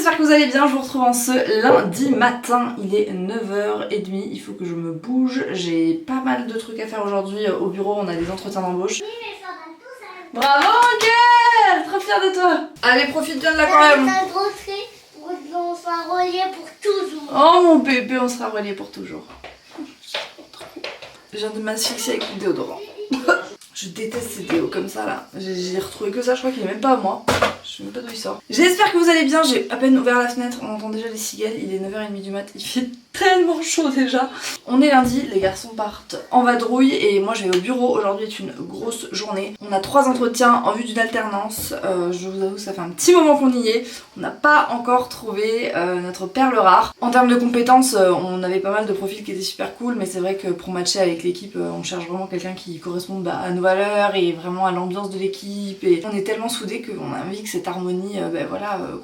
j'espère que vous allez bien, je vous retrouve en ce lundi matin, il est 9h30, il faut que je me bouge, j'ai pas mal de trucs à faire aujourd'hui au bureau, on a des entretiens d'embauche. Bravo Ankel, trop fière de toi. Allez, profite bien de l'aquarium. On sera reliés pour toujours. Oh mon bébé, on sera reliés pour toujours. Je viens de m'asphyxier avec le déodorant. Je déteste ces déos comme ça là. J'ai retrouvé que ça, je crois qu'il est même pas à moi. Je sais même pas d'où il sort. J'espère que vous allez bien, j'ai à peine ouvert la fenêtre, on entend déjà les cigales, il est 9h30 du mat, il fait tellement chaud déjà. On est lundi, les garçons partent en vadrouille et moi je vais au bureau. Aujourd'hui est une grosse journée. On a 3 entretiens en vue d'une alternance. Je vous avoue, ça fait un petit moment qu'on y est. On n'a pas encore trouvé notre perle rare. En termes de compétences, on avait pas mal de profils qui étaient super cool, mais c'est vrai que pour matcher avec l'équipe, on cherche vraiment quelqu'un qui corresponde à nos valeurs et vraiment à l'ambiance de l'équipe. Et on est tellement soudés qu'on a envie que cette harmonie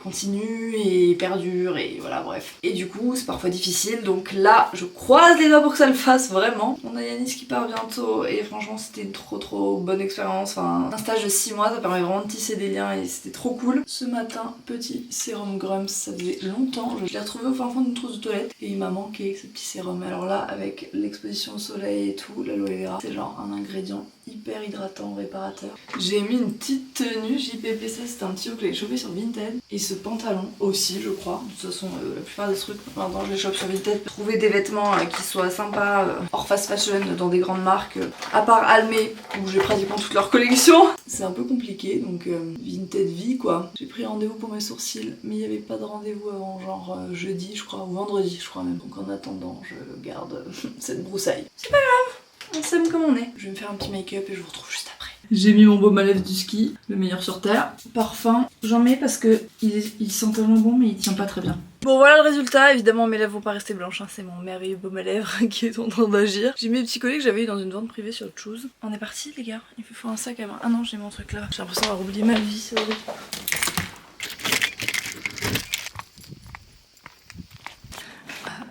continue et perdure et voilà, bref. Et du coup, c'est parfois difficile. Donc là, je croise les doigts pour que ça le fasse vraiment. On a Yanis qui part bientôt et franchement, c'était une trop bonne expérience. Enfin, un stage de 6 mois, ça permet vraiment de tisser des liens et c'était trop cool. Ce matin, petit sérum Grumps, ça faisait longtemps. Je l'ai retrouvé au fin fond d'une trousse de toilette et il m'a manqué ce petit sérum. Alors là, avec l'exposition au soleil et tout, l'aloe vera, c'est genre un ingrédient hyper hydratant, réparateur. J'ai mis une petite tenue JPPC, c'était un petit haut que j'ai chopé sur Vinted. Et ce pantalon aussi, je crois. De toute façon, la plupart des trucs, maintenant je les chope sur Vinted. Trouver des vêtements qui soient sympas, hors fast fashion, dans des grandes marques, à part Almé, où j'ai pratiquement toute leur collection. C'est un peu compliqué, donc Vinted vie quoi. J'ai pris rendez-vous pour mes sourcils, mais il n'y avait pas de rendez-vous avant genre jeudi, je crois, ou vendredi, je crois même. Donc en attendant, je garde cette broussaille. C'est pas grave. On s'aime comme on est. Je vais me faire un petit make-up et je vous retrouve juste après. J'ai mis mon baume à lèvres du ski, le meilleur sur terre. Parfum, j'en mets parce que il sent tellement bon mais il tient pas très bien. Bon voilà le résultat, évidemment mes lèvres vont pas rester blanches, hein. C'est mon merveilleux baume à lèvres qui est en train d'agir. J'ai mis mes petits collets que j'avais eu dans une vente privée sur Choose. On est parti les gars, il faut un sac à main. Ah non j'ai mon truc là, j'ai l'impression d'avoir oublié ma vie, c'est horrible.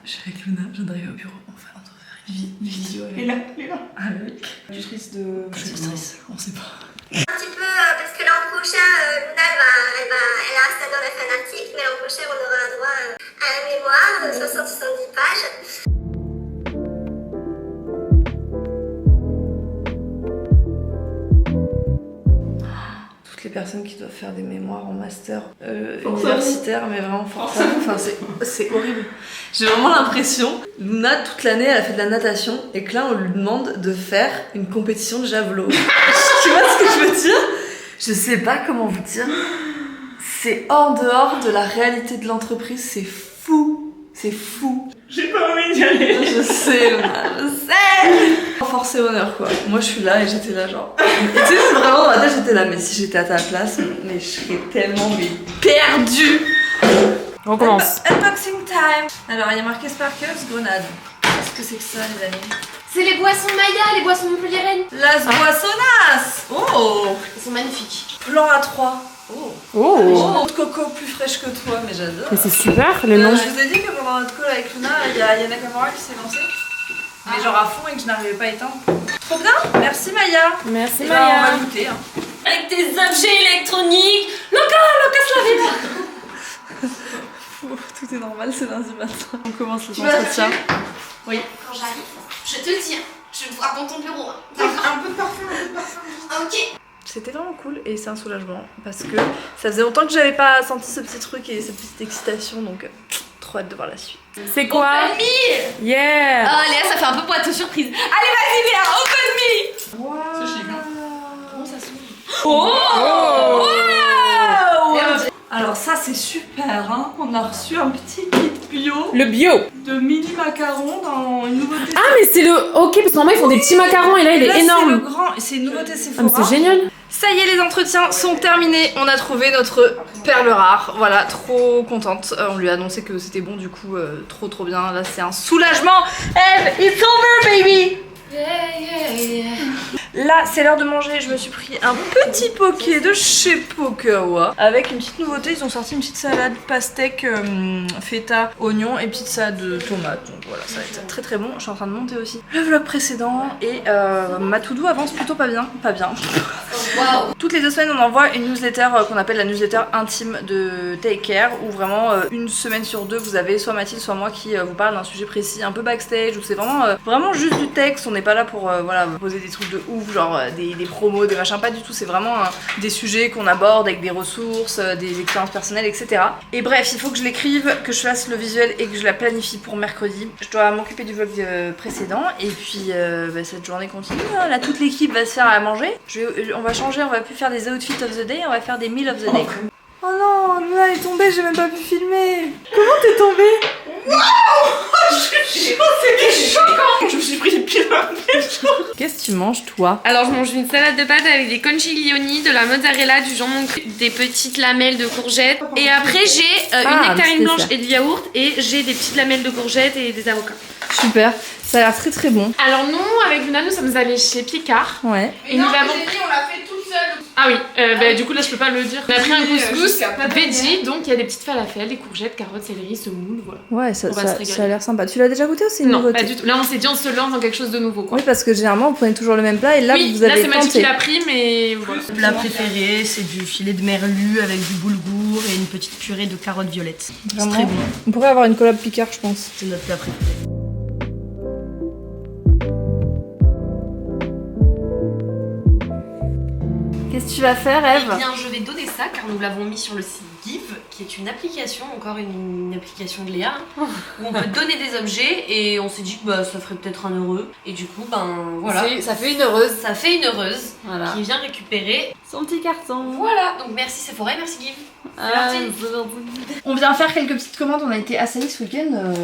Je suis avec Luna, je viens d'arriver au bureau. Une vidéo avec... Elle est là. Avec tutrice de... Tutrice, on sait pas. Un petit peu, parce que l'an prochain, Luna, elle a un stage dans la fanatique, mais l'an prochain, on aura droit à un mémoire, 60-70 pages. Les personnes qui doivent faire des mémoires en master universitaire, mais vraiment forcément, enfin c'est horrible. J'ai vraiment l'impression, Luna toute l'année elle a fait de la natation et que là on lui demande de faire une compétition de javelot. Tu vois ce que je veux dire? Je sais pas comment vous dire. C'est hors dehors de la réalité de l'entreprise, c'est fou. C'est fou. J'ai pas envie d'y aller. Je sais, Luna, je sais. Force et honneur quoi. Moi je suis là et j'étais là genre. Et tu sais, vraiment dans ma tête j'étais là, mais si j'étais à ta place, mais je serais tellement perdue. On commence. Unboxing time. Alors il y a marqué Sparkles Grenade. Qu'est-ce que c'est que ça les amis? C'est les boissons Maya, les boissons montpelliéraines. Las Boissonnas. Oh. Elles sont magnifiques. Plan A3. Oh. Oh, de coco plus fraîche que toi, mais j'adore. Mais c'est super, le nom. Je vous ai dit que pendant notre call avec Luna, il y a Yana Kamura qui s'est lancée. Mais genre à fond et que je n'arrivais pas à éteindre. Trop bien. Merci Maya. Merci Et Maya. on va goûter. Hein. Avec des objets électroniques. Loca, la vida. Tout est normal, c'est lundi matin. On commence les entretiens. Oui. Quand j'arrive, je te le dis, je vais me voir dans ton bureau. Un peu de parfum, Ok. C'était vraiment cool et c'est un soulagement parce que ça faisait longtemps que j'avais pas senti ce petit truc et cette petite excitation, donc trop hâte de voir la suite. C'est quoi? Yeah. Ah Léa, ça fait un peu boîte aux surprises. Allez vas-y Léa, open me. Wow. C'est chic, hein. Comment ça s'ouvre? Oh. Wow. Alors ça c'est super, hein. On a reçu un petit kit bio Le bio. de mini macarons dans une nouveauté. Ah mais c'est le... Ok, parce que normalement ils font des petits macarons et là il est C'est le énorme. grand, c'est une nouveauté Ah Sephora. mais c'est génial. Ça y est, les entretiens sont terminés. On a trouvé notre perle rare. Voilà, trop contente. On lui a annoncé que c'était bon, du coup, trop bien. Là, c'est un soulagement. And it's over, baby. Là, c'est l'heure de manger. Je me suis pris un petit poké de chez Pokawa avec une petite nouveauté. Ils ont sorti une petite salade pastèque, feta, oignon et petite salade de tomates. Donc voilà, ça va être très bon. Je suis en train de monter aussi le vlog précédent et ma to-do avance plutôt pas bien. Waouh. Toutes les 2 semaines, on envoie une newsletter qu'on appelle la newsletter intime de Take Care, où vraiment une semaine sur 2, vous avez soit Mathilde, soit moi qui vous parle d'un sujet précis, un peu backstage, où c'est vraiment juste du texte. On n'est pas là pour voilà, vous poser des trucs de ouf, genre des promos, des machins, pas du tout. C'est vraiment des sujets qu'on aborde avec des ressources, des expériences personnelles, etc. Et bref, il faut que je l'écrive, que je fasse le visuel et que je la planifie pour mercredi. Je dois m'occuper du vlog précédent, et puis cette journée continue. Hein. Là, toute l'équipe va se faire à manger. On va changer, on va plus faire des outfits of the day, on va faire des meal of the day. Oh non, Luna est tombée, j'ai même pas pu filmer. Comment t'es tombée? Je me suis pris les pieds dans les jambes. Qu'est-ce que tu manges, toi? Alors je mange une salade de pâtes avec des conchiglioni, de la mozzarella, du jambon, des petites lamelles de courgettes. Et après j'ai une nectarine blanche et du yaourt, et j'ai des petites lamelles de courgettes et des avocats. Super, ça a l'air très très bon. Alors nous, avec Luna, nous sommes allés chez Picard. Ouais. Et nous l'avons... on l'a fait toute seule. Ah oui, du coup là je peux pas le dire. On a pris un couscous veggie, donc il y a des petites falafels, des courgettes, carottes, céleri, semoule, voilà. Ouais, ça a l'air sympa. Tu l'as déjà goûté ou c'est une Non, nouveauté? pas du tout. Là on s'est dit on se lance dans quelque chose de nouveau, quoi. Oui, parce que généralement vous prenez toujours le même plat, et là vous avez là c'est Mathieu qui tenté. l'a pris, mais voilà. Mon plat préféré, c'est du filet de merlu avec du boulgour et une petite purée de carottes violettes. C'est Vraiment. très bon. On pourrait avoir une collab Picard, je pense. C'est notre plat préféré. Qu'est-ce que tu vas faire, Eve? Eh bien, je vais donner ça car nous l'avons mis sur le site Give, qui est une application, encore une application de Léa, où on peut donner des objets, et on s'est dit que ça ferait peut-être un heureux. Et du coup, voilà. Ça fait une heureuse. Ça fait une heureuse Voilà. qui vient récupérer. Son petit carton. Voilà, donc merci Sephora et merci Give. On vient faire quelques petites commandes, on a été assaillis ce week-end,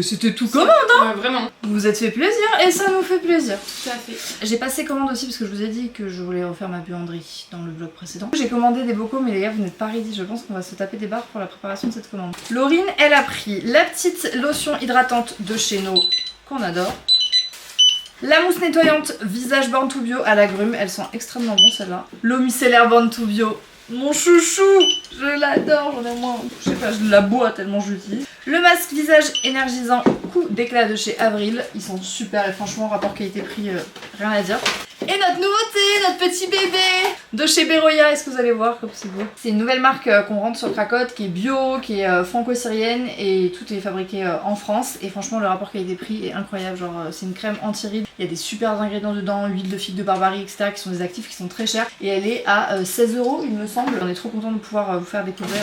c'était tout commande. Ouais, vraiment. Vous vous êtes fait plaisir et ça nous fait plaisir. Tout à fait. J'ai passé commande aussi parce que je vous ai dit que je voulais refaire ma buanderie dans le vlog précédent. J'ai commandé des bocaux, mais les gars, vous n'êtes pas ready. Je pense qu'on va se taper des barres pour la préparation de cette commande. Laurine, elle a pris la petite lotion hydratante de chez No qu'on adore. La mousse nettoyante visage Born to Bio à l'agrumes, elles sont extrêmement bonnes celles-là. L'eau micellaire Born to Bio, mon chouchou, je l'adore, j'en ai moins, je sais pas, je la bois tellement je l'utilise. Le masque visage énergisant coup d'éclat de chez Avril, ils sont super et franchement rapport qualité-prix, rien à dire. Et notre nouveauté, notre petit bébé de chez Beroya, est-ce que vous allez voir comme c'est beau? C'est une nouvelle marque qu'on rentre sur Cracotte, qui est bio, qui est franco-syrienne, et tout est fabriqué en France. Et franchement le rapport qualité-prix est incroyable, genre c'est une crème anti-rides, il y a des super ingrédients dedans, huile de figue de Barbarie, etc. qui sont des actifs qui sont très chers. Et elle est à 16 € il me semble. On est trop content de pouvoir vous faire découvrir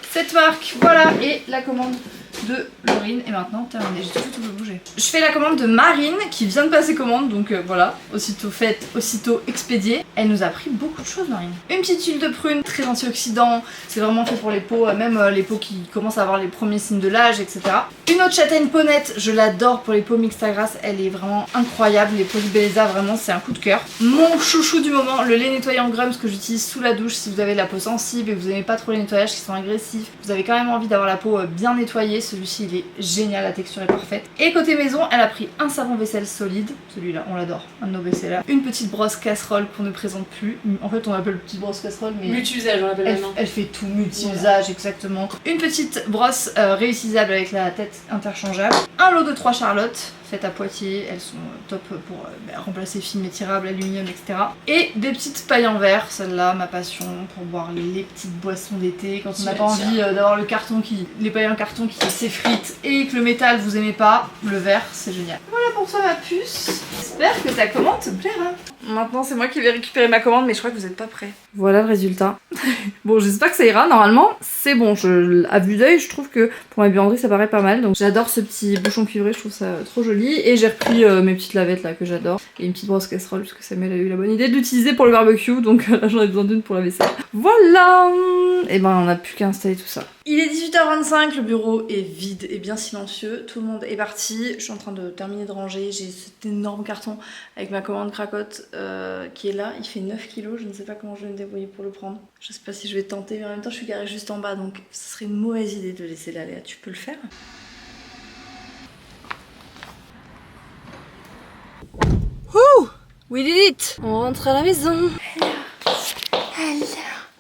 cette marque. Voilà, et la commande de Laurine est maintenant terminée. J'ai tout bouger. Je fais la commande de Marine qui vient de passer commande, donc voilà, aussitôt faite, aussitôt expédiée. Elle nous a pris beaucoup de choses, Marine. Une petite huile de prune, très antioxydant, c'est vraiment fait pour les peaux, même les peaux qui commencent à avoir les premiers signes de l'âge, etc. Une autre châtaigne peaunette, je l'adore pour les peaux mixtes à grasse, elle est vraiment incroyable. Les produits Belleza, vraiment c'est un coup de cœur. Mon chouchou du moment, le lait nettoyant Grums que j'utilise sous la douche si vous avez la peau sensible et que vous n'aimez pas trop les nettoyages qui sont agressifs. Vous avez quand même envie d'avoir la peau bien nettoyée, celui-ci il est génial, la texture est parfaite. Et côté maison, elle a pris un savon vaisselle solide, celui-là on l'adore, un de nos vaisselles. Une petite brosse casserole qu'on ne présente plus, en fait on l'appelle petite brosse casserole mais Multi-usage, on l'appelle maintenant. elle fait tout, multi-usage, exactement. Une petite brosse réutilisable avec la tête interchangeable. Un lot de 3 Charlotte faites à Poitiers, elles sont top pour remplacer film étirable, aluminium, etc. Et des petites pailles en verre, celle-là, ma passion, pour boire les petites boissons d'été, quand on n'a pas envie d'avoir le carton les pailles en carton qui s'effritent et que le métal vous aimez pas, le verre c'est génial. Voilà pour toi ma puce, j'espère que ta commande te plaira. Maintenant c'est moi qui vais récupérer ma commande, mais je crois que vous êtes pas prêts. Voilà le résultat. Bon, j'espère que ça ira, normalement c'est bon, à vue d'œil je trouve que pour ma buanderie ça paraît pas mal, donc j'adore ce petit bouchon cuivré, je trouve ça trop joli. Et j'ai repris mes petites lavettes là que j'adore, et une petite brosse casserole parce que Samuel a eu la bonne idée de l'utiliser pour le barbecue, donc là j'en ai besoin d'une pour la vaisselle. Voilà. Et ben on n'a plus qu'à installer tout ça. Il est 18h25, le bureau est vide et bien silencieux, tout le monde est parti, je suis en train de terminer de ranger, j'ai cet énorme carton avec ma commande Cracotte qui est là, il fait 9 kg, je ne sais pas comment je vais me débrouiller pour le prendre. Je sais pas si je vais tenter, mais en même temps je suis garée juste en bas, donc ce serait une mauvaise idée de laisser l'aller. Tu peux le faire? Wouh! We did it! On rentre à la maison. Alors.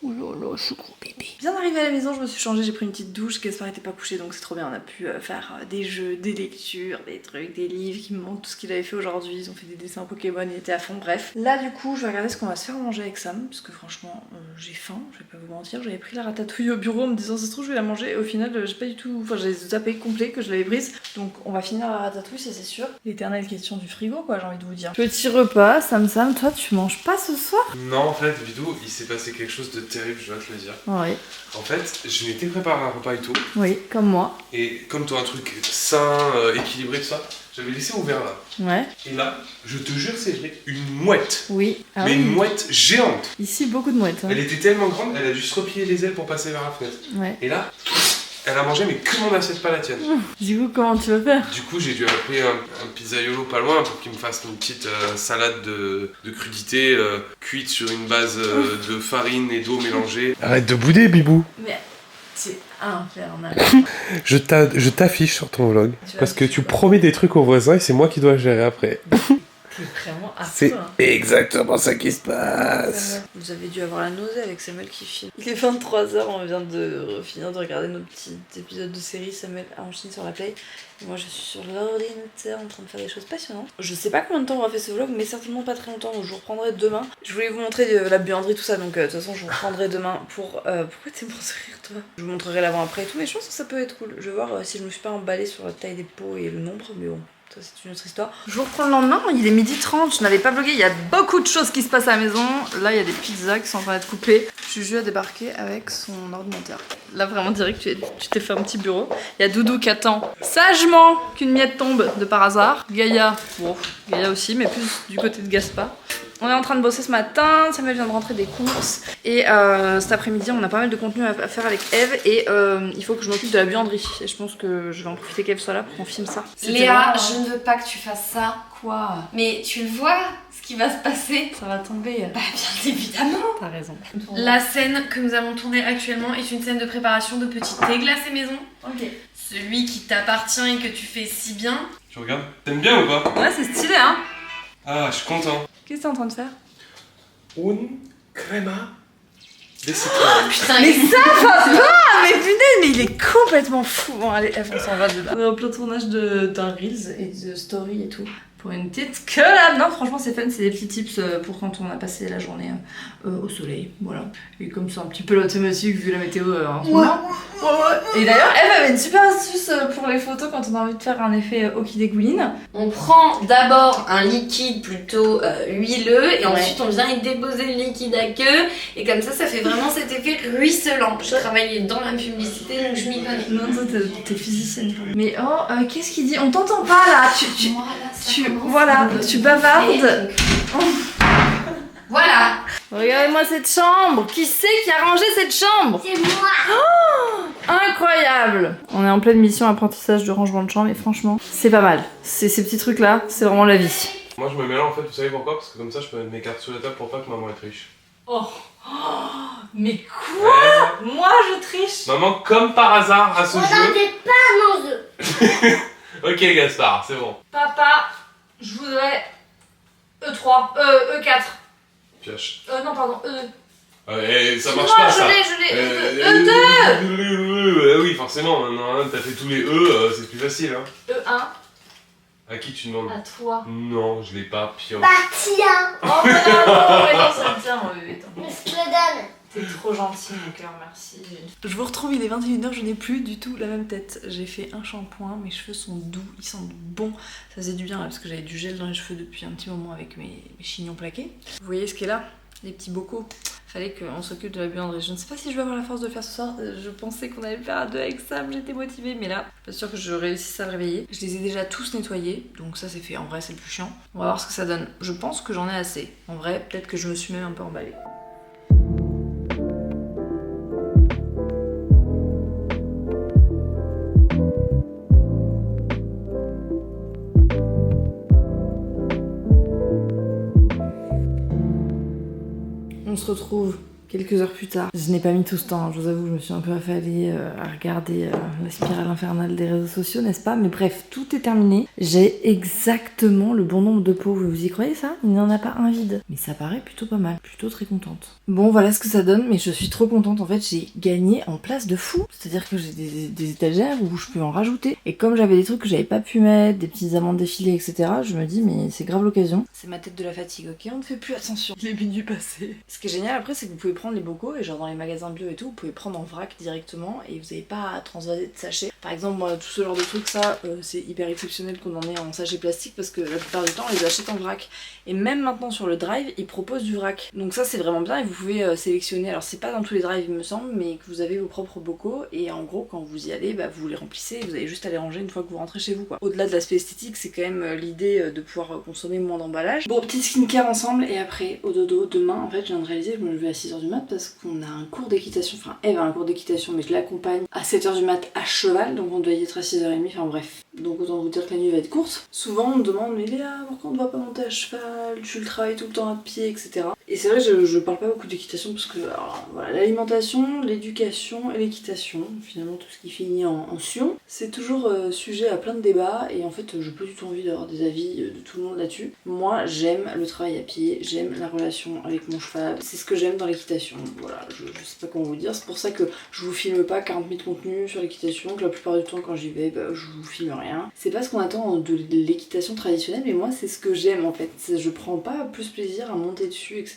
Oh là là, Oh, choucrou bébé. Bien arrivé à la maison, je me suis changée, j'ai pris une petite douche. Gaspard était pas couché donc c'est trop bien. On a pu faire des jeux, des lectures, des trucs, des livres qui me montrent tout ce qu'il avait fait aujourd'hui. Ils ont fait des dessins Pokémon, il était à fond. Bref. Là, du coup, je vais regarder ce qu'on va se faire manger avec Sam parce que franchement, j'ai faim. Je vais pas vous mentir. J'avais pris la ratatouille au bureau en me disant, ça se trouve, je vais la manger. Et au final, j'ai pas du tout. Enfin, j'ai zappé complet que je l'avais prise. Donc, on va finir la ratatouille, ça c'est sûr. L'éternelle question du frigo, quoi, j'ai envie de vous dire. Petit repas, Sam, toi, tu manges pas ce soir? Non, en fait, Bidou, il s'est passé quelque chose de terrible, je dois te le dire. Oui. En fait, je m'étais préparé un repas et tout. Oui, comme moi. Et comme toi, un truc sain, équilibré, tout ça, j'avais laissé ouvert là. Ouais. Et là, je te jure, c'est vrai, une mouette. Oui. Ah mais oui. une mouette géante. Ici, beaucoup de mouettes. Hein. Elle était tellement grande, elle a dû se replier les ailes pour passer vers la fenêtre. Ouais. Et là, elle a mangé, mais que mon assiette, pas la tienne. Du coup, comment tu vas faire? Du coup, j'ai dû appeler un pizzaiolo pas loin pour qu'il me fasse une petite salade de crudités cuite sur une base de farine et d'eau mélangée. Arrête de bouder, Bibou. Mais c'est infernal. Je t'affiche sur ton vlog parce que tu quoi. promets des trucs aux voisins et c'est moi qui dois gérer après. C'est vraiment affreux. C'est Hein. exactement ça qui se passe. Vous avez dû avoir la nausée avec Samuel qui filme. Il est 23h, on vient de finir de regarder nos petits épisodes de série. Samuel a enchaîné sur la play. Et moi je suis sur l'ordinateur en train de faire des choses passionnantes. Je sais pas combien de temps on va faire ce vlog, mais certainement pas très longtemps. Donc je vous reprendrai demain. Je voulais vous montrer la buanderie, tout ça. Donc de toute façon, je vous reprendrai demain pour. Pourquoi t'es pour sourire, toi? Je vous montrerai l'avant-après et tout. Mais je pense que ça peut être cool. Je vais voir si je me suis pas emballée sur la taille des pots et le nombre. Mais bon. Ça, c'est une autre histoire. Je vous reprends le lendemain, il est 12h30, je n'avais pas vlogué, il y a beaucoup de choses qui se passent à la maison. Là, il y a des pizzas qui sont en train d'être coupées. Juju a débarqué avec son ordinateur. Là, vraiment direct, tu t'es fait un petit bureau. Il y a Doudou qui attend sagement qu'une miette tombe de par hasard. Gaïa, bon, Gaïa aussi, mais plus du côté de Gaspard. On est en train de bosser ce matin, Samuel vient de rentrer des courses et cet après-midi on a pas mal de contenu à faire avec Eve et il faut que je m'occupe de la buanderie et je pense que je vais en profiter qu'Eve soit là pour qu'on filme ça. Léa, je ne veux pas que tu fasses ça. Quoi? Mais tu le vois, ce qui va se passer. Ça va tomber. Bah bien évidemment. T'as raison. La scène que nous allons tourner actuellement est une scène de préparation de petit thé glacé maison. Ok. Celui qui t'appartient et que tu fais si bien. Tu regardes? T'aimes bien ou pas? Ouais, c'est stylé, hein? Ah, je suis content. Qu'est-ce que t'es en train de faire? Un crema de citron. Putain, Mais ça va pas! Mais punaise, mais il est complètement fou. Bon, allez, on s'en va de là. On est en plein tournage d'un Reels et de Story et tout. Pour une petite collab. Non, franchement, c'est fun. C'est des petits tips pour quand on a passé la journée au soleil. Voilà. Et comme c'est un petit peu la thématique vu la météo en ce moment. Ouais. Et d'ailleurs, Eve avait une super astuce pour les photos quand on a envie de faire un effet Oki dégouline. on prend d'abord un liquide plutôt huileux et Ouais. ensuite on vient y déposer le liquide à queue et comme ça fait vraiment cet effet ruisselant. Je travaillais dans la publicité donc je m'y connais. Non, toi, t'es physicienne. Mais oh, qu'est-ce qu'il dit? On t'entend pas là. Moi, là, ça Tu commence voilà, à me tu bavardes. gonfler. Voilà. Regardez-moi cette chambre. Qui c'est qui a rangé cette chambre? C'est moi. Incroyable. On est en pleine mission apprentissage de rangement de chambre et franchement, c'est pas mal. Ces petits trucs là, c'est vraiment la vie. Moi, je me mets là en fait, vous savez pourquoi? Parce que comme ça, je peux mettre mes cartes sur la table pour pas que maman elle triche. Oh. Mais quoi? Ouais. Moi je triche. Maman, comme par hasard à ce On jeu. n'avait pas mon œuf. Ok, Gaspard, c'est bon. Papa, je voudrais E3, E4. Pioche. Non pardon, E. Ouais, ça marche Non, pas je ça. l'ai, E2. Oui, forcément, maintenant, hein, t'as fait tous les E, c'est plus facile. Hein. E1, À qui tu demandes? à toi. Non, je l'ai pas, pioche. Bah tiens. Oh mais non, ça me tient mon bébé. Je te le donne. T'es trop gentil mon cœur, merci. Je vous retrouve, il est 21h, je n'ai plus du tout la même tête. J'ai fait un shampoing, mes cheveux sont doux, ils sentent bon. Ça faisait du bien là, parce que j'avais du gel dans les cheveux depuis un petit moment avec mes chignons plaqués. Vous voyez ce qui est là? Les petits bocaux. Fallait qu'on s'occupe de la buanderie. Je ne sais pas si je vais avoir la force de le faire ce soir. Je pensais qu'on allait le faire à deux avec Sam, j'étais motivée, mais là, pas sûr que je réussisse à le réveiller. Je les ai déjà tous nettoyés, donc ça c'est fait. En vrai, c'est le plus chiant. On va voir ce que ça donne. Je pense que j'en ai assez. En vrai, peut-être que je me suis même un peu emballée. On se retrouve quelques heures plus tard. Je n'ai pas mis tout ce temps, je vous avoue, je me suis un peu affalée à regarder la spirale infernale des réseaux sociaux, n'est-ce pas? Mais bref, tout est terminé. J'ai exactement le bon nombre de pots. Vous y croyez ça? Il n'y en a pas un vide. Mais ça paraît plutôt pas mal, plutôt très contente. Bon, voilà ce que ça donne, mais je suis trop contente. En fait, j'ai gagné en place de fou. C'est-à-dire que j'ai des étagères où je peux en rajouter. Et comme j'avais des trucs que j'avais pas pu mettre, des petites amandes défilées, etc., je me dis, mais c'est grave l'occasion. C'est ma tête de la fatigue, ok? On ne fait plus attention. Il est minuit passé. Ce qui est génial après, c'est que vous pouvez prendre les bocaux et genre dans les magasins bio et tout, vous pouvez prendre en vrac directement et vous n'avez pas à transvaser de sachets. Par exemple, moi, tout ce genre de trucs, ça, c'est hyper exceptionnel qu'on en ait en sachet plastique parce que la plupart du temps, on les achète en vrac. Et même maintenant sur le drive, ils proposent du vrac. Donc ça, c'est vraiment bien et vous pouvez sélectionner. Alors, c'est pas dans tous les drives, il me semble, mais que vous avez vos propres bocaux et en gros, quand vous y allez, bah, vous les remplissez et vous avez juste à les ranger une fois que vous rentrez chez vous, quoi. Au-delà de l'aspect esthétique, c'est quand même l'idée de pouvoir consommer moins d'emballage. Bon, petite skincare ensemble et après, au dodo, demain, en fait, je viens de réaliser que je me levais à 6h du mat parce qu'on a un cours d'équitation. Enfin, Eve a un cours d'équitation, mais je l'accompagne à 7h du mat à cheval, donc on doit y être à 6h30, enfin bref. Donc autant vous dire que la nuit va être courte. Souvent on me demande, mais Léa, pourquoi on ne va pas monter à cheval? Tu le travailles tout le temps à pied, etc. Et c'est vrai, je parle pas beaucoup d'équitation parce que alors, voilà, l'alimentation, l'éducation et l'équitation, finalement tout ce qui finit en sion, c'est toujours sujet à plein de débats et en fait j'ai pas du tout envie d'avoir des avis de tout le monde là-dessus. Moi j'aime le travail à pied, j'aime la relation avec mon cheval, c'est ce que j'aime dans l'équitation. Voilà, je sais pas comment vous dire, c'est pour ça que je vous filme pas 40 000 contenus sur l'équitation, que la plupart du temps quand j'y vais, bah, je vous filme rien. C'est pas ce qu'on attend de l'équitation traditionnelle, mais moi c'est ce que j'aime en fait. Je prends pas plus plaisir à monter dessus, etc.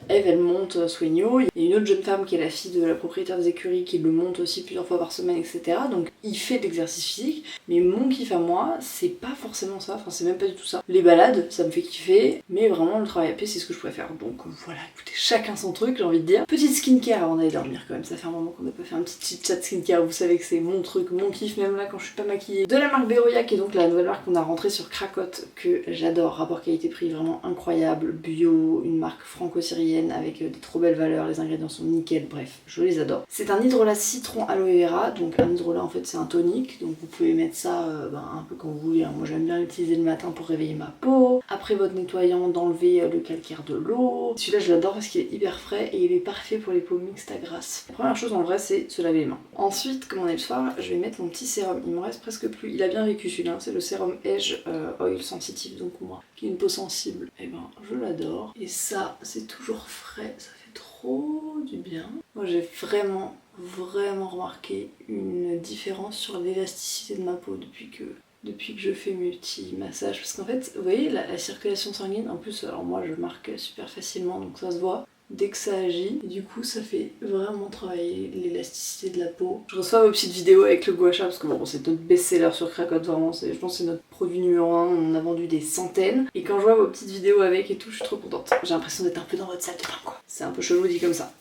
Eve, elle monte soigno. Il y a une autre jeune femme qui est la fille de la propriétaire des écuries qui le monte aussi plusieurs fois par semaine, etc. Donc il fait de l'exercice physique, mais mon kiff à moi, c'est pas forcément ça, enfin c'est même pas du tout ça. Les balades, ça me fait kiffer, mais vraiment le travail à pied, c'est ce que je préfère. Donc voilà, écoutez, chacun son truc, j'ai envie de dire. Petite skincare avant d'aller dormir quand même, ça fait un moment qu'on n'a pas fait un petit chit-chat skincare, vous savez que c'est mon truc, mon kiff, même là quand je suis pas maquillée. De la marque Beroya, qui est donc la nouvelle marque qu'on a rentrée sur Cracotte, que j'adore, rapport qualité-prix vraiment incroyable, bio, une marque franco-syrienne avec des trop belles valeurs, les ingrédients sont nickel, bref, je les adore. C'est un hydrolat citron aloe vera, donc un hydrolat en fait c'est un tonique, donc vous pouvez mettre ça un peu quand vous voulez, hein. Moi j'aime bien l'utiliser le matin pour réveiller ma peau, après votre nettoyant d'enlever le calcaire de l'eau. Celui-là je l'adore parce qu'il est hyper frais et il est parfait pour les peaux mixtes à grasse. La première chose en vrai c'est se laver les mains. Ensuite, comme on est le soir, je vais mettre mon petit sérum, il m'en reste presque plus, il a bien vécu celui-là, c'est le sérum Edge Oil Sensitive, donc moi qui ai une peau sensible, et ben je l'adore. Et ça c'est toujours frais, ça fait trop du bien. Moi j'ai vraiment remarqué une différence sur l'élasticité de ma peau depuis que je fais mes petits massages, parce qu'en fait vous voyez la circulation sanguine, en plus alors moi je marque super facilement donc ça se voit dès que ça agit, et du coup ça fait vraiment travailler l'élasticité de la peau. Je reçois vos petites vidéos avec le gua sha parce que bon c'est notre best-seller sur Cracotte, vraiment je pense que c'est notre produit numéro 1, on en a vendu des centaines, et quand je vois vos petites vidéos avec et tout, je suis trop contente. J'ai l'impression d'être un peu dans votre salle de bain quoi. C'est un peu chelou dit comme ça.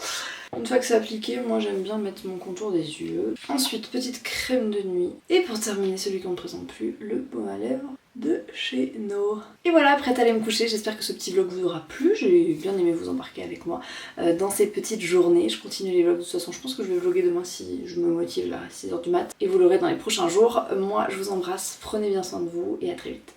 Une fois que c'est appliqué, moi j'aime bien mettre mon contour des yeux. Ensuite, petite crème de nuit. Et pour terminer, celui qu'on ne présente plus, le baume à lèvres de chez No. Et voilà, prête à aller me coucher. J'espère que ce petit vlog vous aura plu. J'ai bien aimé vous embarquer avec moi dans ces petites journées. Je continue les vlogs de toute façon. Je pense que je vais vlogger demain si je me motive là à 6h du mat. Et vous l'aurez dans les prochains jours. Moi, je vous embrasse. Prenez bien soin de vous et à très vite.